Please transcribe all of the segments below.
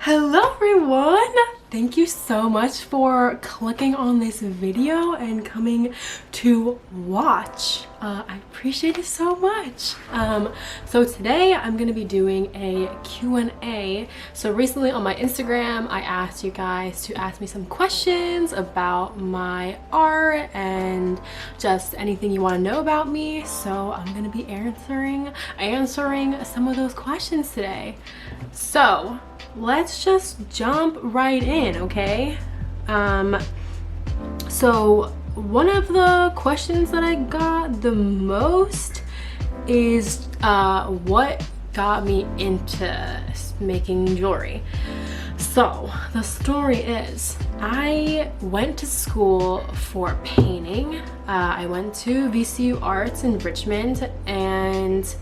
Hello everyone! Thank you so much for clicking on this video and coming to watch. I appreciate it so much. So today I'm gonna be doing a Q&A. So recently on my Instagram, I asked you guys to ask me some questions about my art and just anything you want to know about me. So I'm gonna be answering some of those questions today. So let's just jump right in, okay? So one of the questions that I got the most is what got me into making jewelry. So the story is, I went to school for painting. I went to VCU Arts in Richmond, and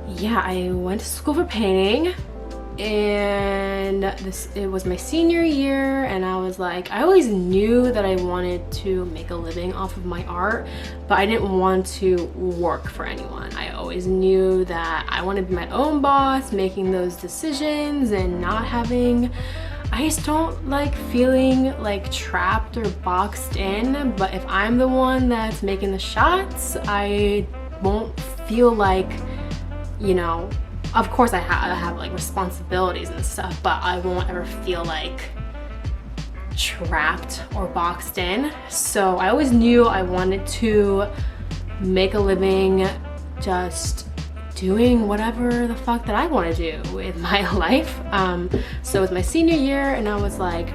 yeah, I went to school for painting. And it was my senior year, and I was like, I always knew that I wanted to make a living off of my art, but I didn't want to work for anyone. I always knew that I wanted to be my own boss, making those decisions and not having, I just don't like feeling like trapped or boxed in. But if I'm the one that's making the shots, I won't feel like, you know, of course I have like responsibilities and stuff, but I won't ever feel like trapped or boxed in. So I always knew I wanted to make a living just doing whatever the fuck that I want to do with my life. So it was my senior year, and I was like,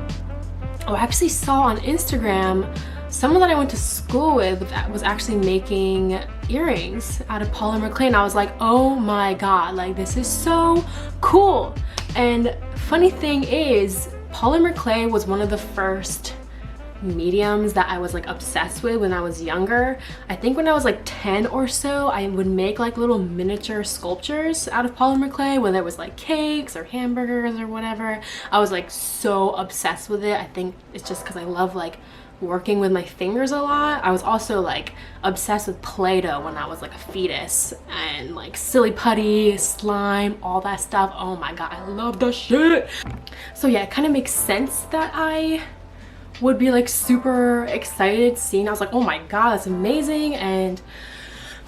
oh, I actually saw on Instagram someone that I went to school with that was actually making earrings out of polymer clay, and I was like, oh my god, like this is so cool. And funny thing is, polymer clay was one of the first mediums that I was like obsessed with when I was younger. I think when I was like 10 or so, I would make like little miniature sculptures out of polymer clay, whether it was like cakes or hamburgers or whatever. I was like so obsessed with it. I think it's just because I love like working with my fingers a lot. I was also like obsessed with Play-Doh when I was like a fetus, and like silly putty, slime, all that stuff. Oh my god, I love that shit. So yeah, it kind of makes sense that I would be like super excited seeing. I was like, oh my god, that's amazing. And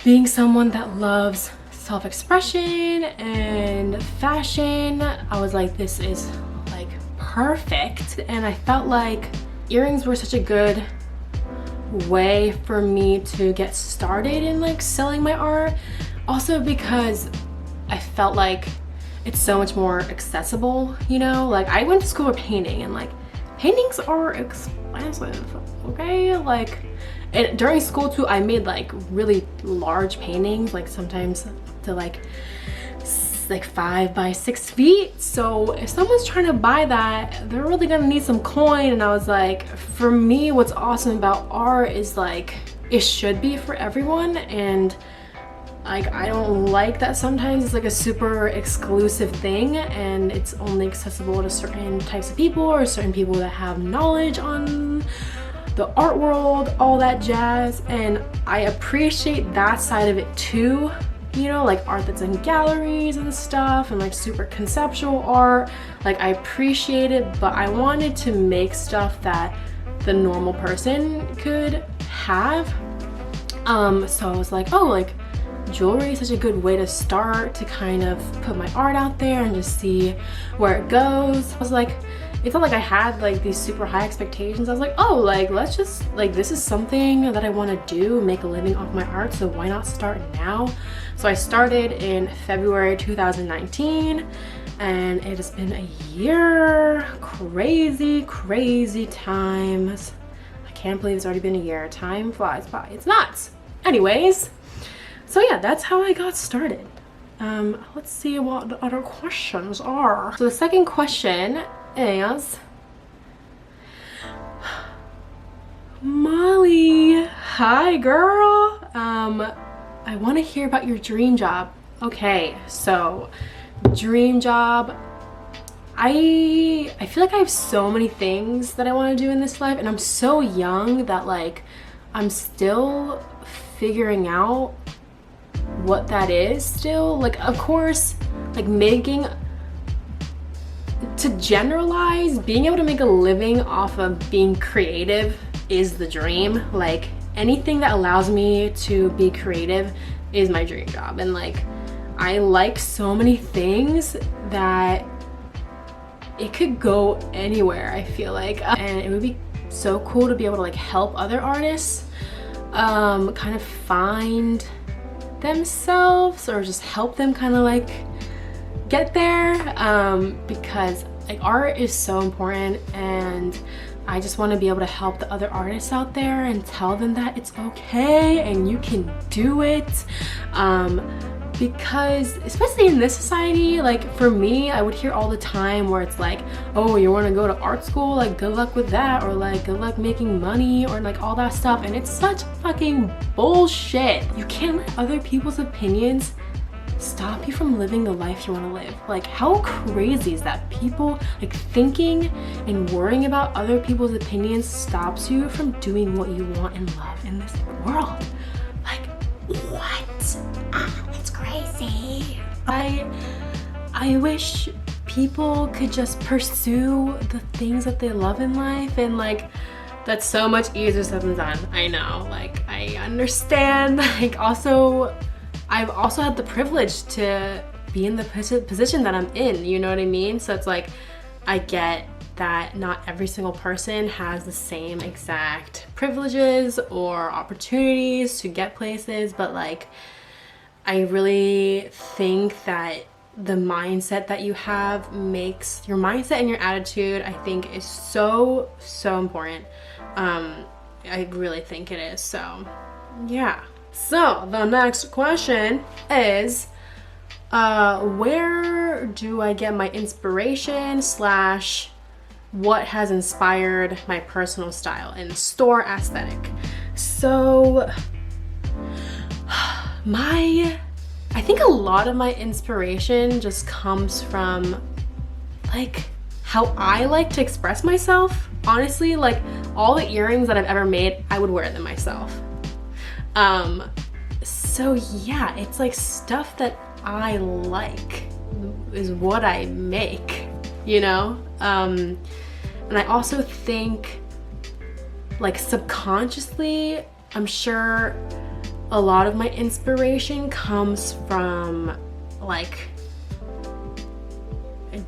being someone that loves self-expression and fashion, I was like, this is like perfect. And I felt like earrings were such a good way for me to get started in like selling my art. Also because I felt like it's so much more accessible, you know? Like I went to school for painting, and like paintings are expensive, okay? Like, and during school too, I made like really large paintings, like sometimes to like 5 by 6 feet. So if someone's trying to buy that, they're really gonna need some coin. And I was like, for me, what's awesome about art is like it should be for everyone. And like I don't like that sometimes it's like a super exclusive thing and it's only accessible to certain types of people or certain people that have knowledge on the art world, all that jazz. And I appreciate that side of it too, you know, like art that's in galleries and stuff, and like super conceptual art. Like I appreciate it, but I wanted to make stuff that the normal person could have. So I was like, oh, like jewelry is such a good way to start, to kind of put my art out there and just see where it goes. I was like, it's not like I had like these super high expectations. I was like, oh, like let's just, like this is something that I want to do, make a living off my art, so why not start now? So I started in February 2019, and it has been a year. Crazy times. I can't believe it's already been a year. Time flies by. It's nuts. Anyways, so yeah, that's how I got started. Let's see what the other questions are. So the second question is, Molly, hi girl. I want to hear about your dream job. Okay, so dream job. I feel like I have so many things that I want to do in this life, and I'm so young that like I'm still figuring out what that is still. Like of course, like making to generalize, being able to make a living off of being creative is the dream. Like anything that allows me to be creative is my dream job. And like I like so many things that it could go anywhere, I feel like. And it would be so cool to be able to like help other artists kind of find themselves, or just help them kind of like get there, because like art is so important, and I just want to be able to help the other artists out there and tell them that it's okay and you can do it. Because especially in this society, like for me, I would hear all the time where it's like, oh, you want to go to art school, like good luck with that, or like good luck making money, or like all that stuff. And it's such fucking bullshit. You can't let other people's opinions stop you from living the life you want to live. Like how crazy is that? People like thinking and worrying about other people's opinions stops you from doing what you want and love in this world. Like what? It's crazy. I wish people could just pursue the things that they love in life, and like that's so much easier said than done. I know, like I understand. Like also I've also had the privilege to be in the position that I'm in, you know what I mean? So it's like I get that not every single person has the same exact privileges or opportunities to get places, but like I really think that the mindset that you have makes your mindset and your attitude, I think, is so important. I really think it is. So yeah. So the next question is, where do I get my inspiration / what has inspired my personal style and store aesthetic? So I think a lot of my inspiration just comes from like how I like to express myself. Honestly, like all the earrings that I've ever made, I would wear them myself. So yeah, it's like stuff that I like is what I make, you know? And I also think like subconsciously, I'm sure a lot of my inspiration comes from like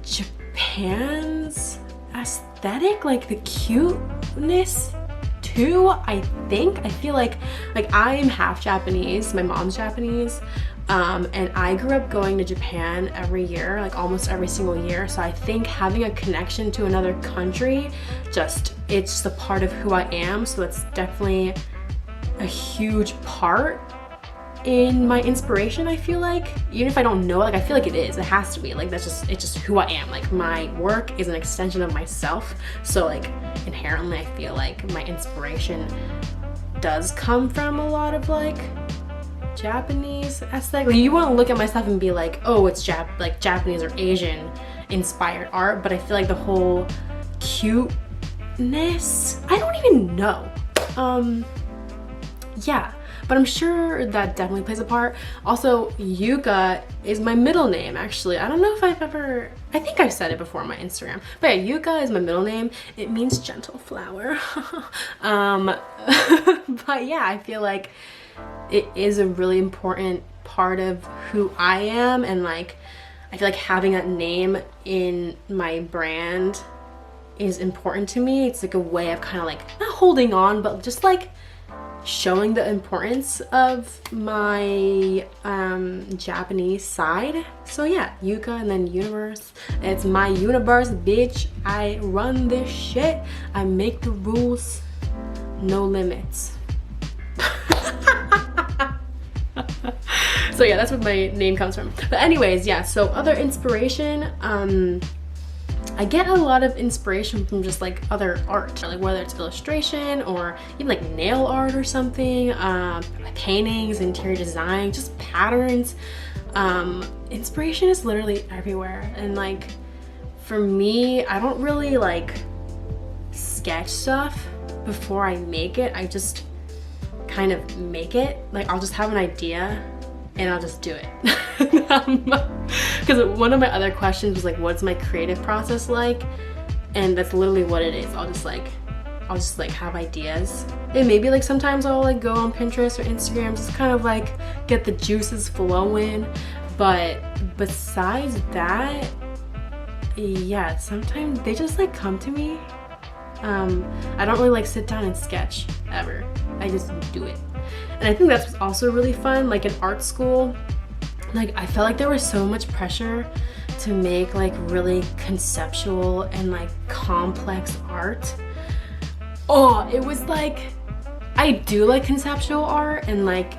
Japan's aesthetic, like the cuteness too, I think. I feel like I'm half Japanese, my mom's Japanese, and I grew up going to Japan every year, like almost every single year. So I think having a connection to another country, it's just a part of who I am. So it's definitely a huge part in my inspiration, I feel like. Even if I don't know, like I feel like it is. It has to be. Like it's just who I am. Like my work is an extension of myself. So like inherently I feel like my inspiration does come from a lot of like Japanese aesthetic. Like, you won't look at my stuff and be like, oh, it's like Japanese or Asian inspired art, but I feel like the whole cuteness, I don't even know. Yeah, but I'm sure that definitely plays a part. Also, Yuka is my middle name, actually. I don't know if I think I've said it before on my Instagram, but yeah, Yuka is my middle name. It means gentle flower. But yeah, I feel like it is a really important part of who I am, and like I feel like having that name in my brand is important to me. It's like a way of kind of like not holding on, but just like showing the importance of my Japanese side. So yeah, Yuka and then universe. It's my universe, bitch. I run this shit. I make the rules. No limits. So yeah, that's where my name comes from. But anyways, yeah, so other inspiration, I get a lot of inspiration from just like other art, like whether it's illustration or even like nail art or something, paintings, interior design, just patterns. Inspiration is literally everywhere. And like for me, I don't really like sketch stuff before I make it. I just kind of make it. Like I'll just have an idea and I'll just do it. Because one of my other questions was like, what's my creative process like? And that's literally what it is. I'll just like have ideas. And maybe like sometimes I'll like go on Pinterest or Instagram, just kind of like get the juices flowing. But besides that, yeah, sometimes they just like come to me. I don't really like sit down and sketch ever. I just do it. And I think that's also really fun. Like in art school, like I felt like there was so much pressure to make like really conceptual and like complex art. Oh, it was like, I do like conceptual art, and like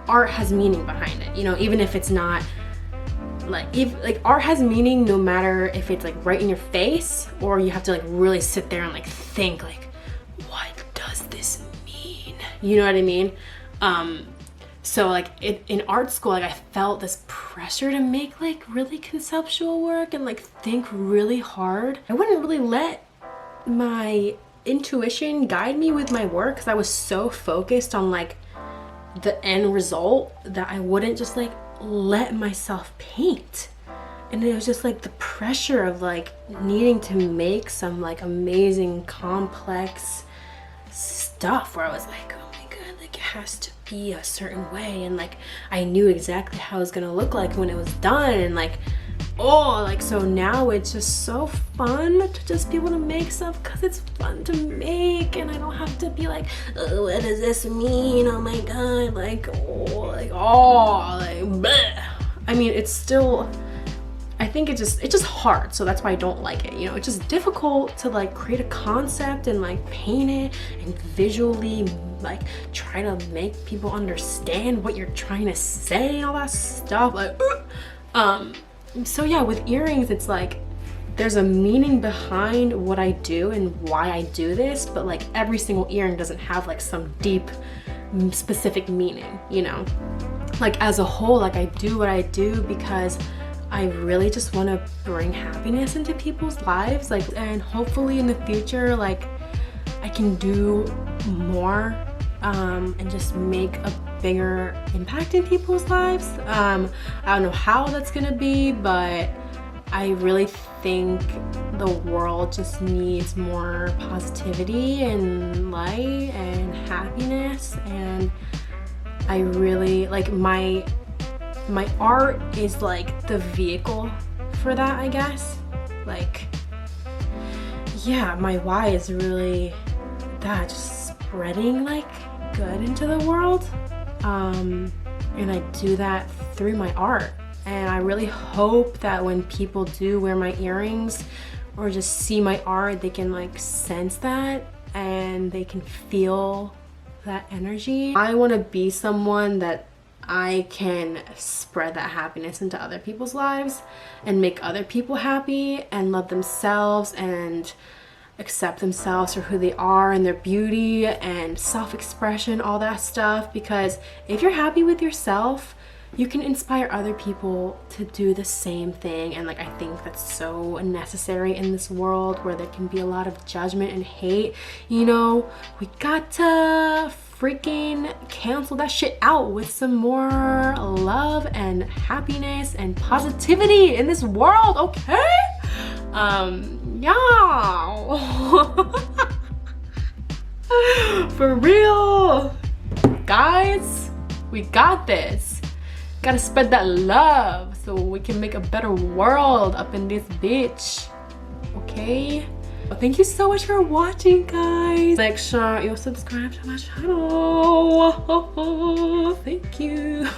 art has meaning behind it, you know, even if it's not like, if like art has meaning no matter if it's like right in your face or you have to like really sit there and like think like, what does this mean? You know what I mean? So like in art school, like I felt this pressure to make like really conceptual work and like think really hard. I wouldn't really let my intuition guide me with my work because I was so focused on like the end result that I wouldn't just like let myself paint. And it was just like the pressure of like needing to make some like amazing complex stuff where I was like, oh my god, like it has to be a certain way, and like I knew exactly how it was gonna look like when it was done. And like, oh, like so now it's just so fun to just be able to make stuff because it's fun to make, and I don't have to be like, oh, what does this mean? Oh my god, like bleh. I mean, it's still, I think it's just hard, so that's why I don't like it. You know, it's just difficult to like create a concept and like paint it and visually like try to make people understand what you're trying to say and all that stuff. Like, so yeah, with earrings, it's like there's a meaning behind what I do and why I do this, but like every single earring doesn't have like some deep specific meaning, you know? Like as a whole, like I do what I do because I really just want to bring happiness into people's lives, like, and hopefully in the future, like I can do more and just make a bigger impact in people's lives. I don't know how that's gonna be, but I really think the world just needs more positivity and light and happiness, and I really like my art is like the vehicle for that, I guess. Like, yeah, my why is really that, just spreading like good into the world, and I do that through my art. And I really hope that when people do wear my earrings or just see my art, they can like sense that and they can feel that energy. I want to be someone that I can spread that happiness into other people's lives and make other people happy and love themselves and accept themselves for who they are and their beauty and self-expression, all that stuff. Because if you're happy with yourself, you can inspire other people to do the same thing. And like I think that's so necessary in this world where there can be a lot of judgment and hate. You know, we got to freaking cancel that shit out with some more love and happiness and positivity in this world, okay? Yeah. For real, guys, we got this. Gotta spread that love so we can make a better world up in this bitch, okay? Well, thank you so much for watching, guys. Make sure you subscribe to my channel. Thank you.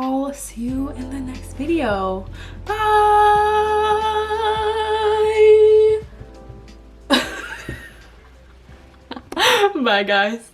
I'll see you in the next video. Bye. Bye, guys.